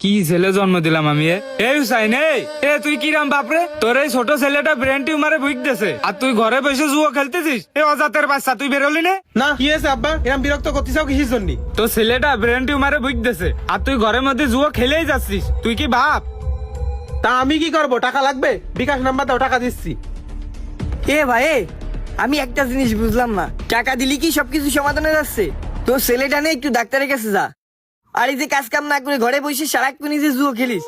কি ছেলে জন্ম দিলাম আমি এই হুসাইন এ তুই কিরাম বাপরে তোর এই ছোট ছেলেটা ব্রেন টিউমারে ভুগতেছে আর তুই ঘরে বসে জুয়া খেলতেছিস এ অজাতের বাচ্চা তুই বেরোলি না না কি হয়েছে আব্বা এরকম বিরক্ত করতেছাও কিসের জন্য? তোর ছেলেটা ব্রেন টিউমারে ভুগতেছে আর তুই ঘরের মধ্যে জুয়া খেলেই যাচ্ছিস তুই কি বাপ? তা আমি কি করব? টাকা লাগবে? বিকাশ নাম্বার দাও, টাকা দিচ্ছি। এ ভাই আমি একটা জিনিস বুঝলাম না, টাকা দিলি কি সবকিছু সমাধান হয়ে যাচ্ছে? তোর ছেলেটা নেই একটু ডাক্তারের কাছে যা। আর এই যে কাজ কাম না করে ঘরে বসে সারাক্ষণ যে জুয়ো খেলিস,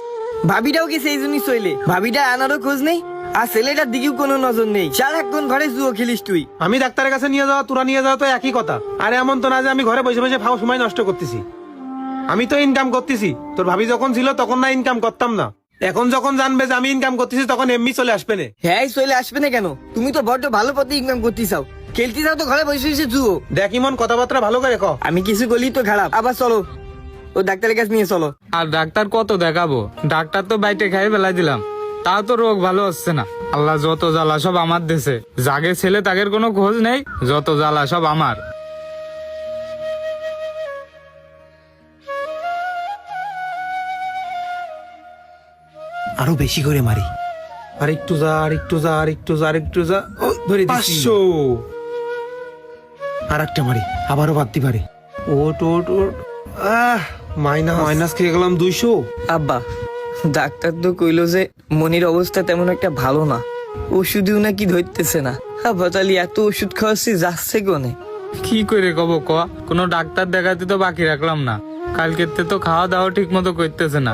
ভাবিটাও কি সেই জন্যই চলে? ভাবিটা আনারও খোঁজ নেই আর ছেলেটার দিকেও কোনো নজর নেই, সারাক্ষণ ঘরে জুয়ো খেলিস তুই। আমি ডাক্তারের কাছে নিয়ে যাওয়া তোরা নিয়ে যাওয়া তো একই কথা। আরে এমন তো না যে আমি ঘরে বসে বসে ফাও সময় নষ্ট করতেছি। আমি তো ইনকাম করতেছি। তোর ভাবি যখন ছিল তখন না ইনকাম করতাম না, এখন যখন জানবে যে আমি ইনকাম করতেছি তখন এমনি চলে আসবে না। হ্যাঁ চলে আসবে না কেন? তুমি তো বড্ড ভালো পথে ইনকাম করতে চাও, খেলতে চাও তো ঘরে বসে বসে জুয়ো। দেখ ইমন, কথাবার্তা ভালো করে কও। আমি কিছু বলি তো খারাপ। আবার চলো ও ডাক্তারের কাছে নিয়ে চলো। আর ডাক্তার কত দেখাবো? ডাক্তার তো বাইটে খাই বেলা দিলাম, তাও তো রোগ ভালো হচ্ছে না। আল্লাহ যত জ্বালা সব আমার দেশে, জাগে ছেলে তাগের কোনো খোঁজ নেই, যত জ্বালা সব আমার। আরো বেশি করে মারি। আর একটু যা, আর একটু যা, আর একটু যা, আর একটু যা। ও ধরে 500। আর একটা মারি, আবারও বাড়তে পারে। ওট ওট ওট। মাইনাস খেয়ে গেলাম 200। আব্বা ডাক্তার তো কইলো যে মনির অবস্থা তেমন একটা ভালো না, ওষুধও নাকি ধরতেছে না। আব্বা তাহলে এত ওষুধ খাওয়াচ্ছি যাচ্ছে কোনে? কি করে কব ক? কোনো ডাক্তার দেখাতে তো বাকি রাখলাম না, কালকের তো খাওয়া দাওয়া ঠিক মতো করতেছে না,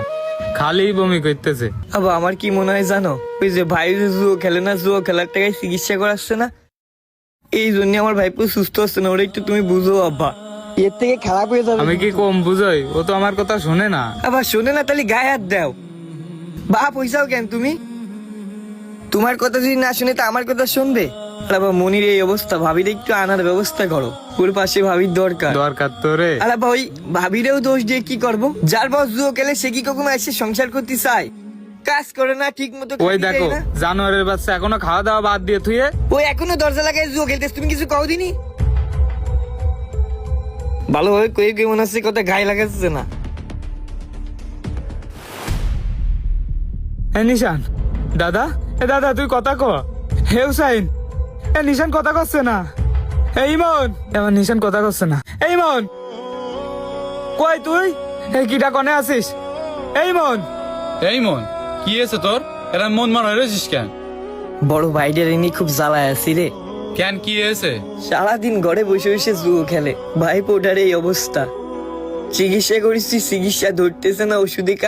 খালি বমি করতেছে। আব্বা আমার কি মনে হয় জানো, ওই যে ভাই যে জুয়ো খেলে না, জুয়ো খেলার টাকায় চিকিৎসা করাচ্ছে না, এই জন্য আমার ভাইপো সুস্থ হচ্ছে না। ওরা একটু তুমি বুঝো আব্বা, এর থেকে খারাপ হয়ে যাবে। আমি কি কম বুঝাই? ও তো আমার কথা শোনে না। আবার শোনে না তাহলে গায়ে হাত দাও। বাপ হইসাও কেন তুমি? তোমার কথা যদি না শুনে তা আমার কথা শুনবে? আবার মনির এই অবস্থা, ভাবির একটু আনার ব্যবস্থা করো, ওর পাশে ভাবির দরকার। দরকার তো রে। আরে ওই ভাবিরেও দোষ দিয়ে কি করবো? যার বস জুয়ো খেলে সে কি কখনো এসে সংসার করতে চায়? কাজ করে না ঠিক মতো, ওই দেখো জানোয়ারের বাচ্চা এখনো খাওয়া দাওয়া বাদ দিয়ে থুয়ে ওই এখনো দরজা লাগাই জুয়ো খেলতেছ, তুমি কিছু কও দিনি? ভালোভাবে কয়ে কয়ে মনে হচ্ছে কথা গায়ে লাগাচ্ছে না। নিশান দাদা, দাদা তুই কথা ক। হে হুসাইন, নিশান কথা করছে না। এই মন, এবার নিশান কথা করছে না। এই মন কই তুই? এই কিটা কনে আছিস? এই মন। এই মন, কি হয়েছে তোর? এরা মন মন হয়েছিস কেন? বড় ভাইদের এনে খুব জ্বালায় আছি রে। কেন কি হয়েছে? সারাদিন ঘরে বসে বসে জুয়ো খেলে, ভাই পোটার এই অবস্থা। চিকিৎসা করেছি, চিকিৎসা ধরতেছে না, ওষুধে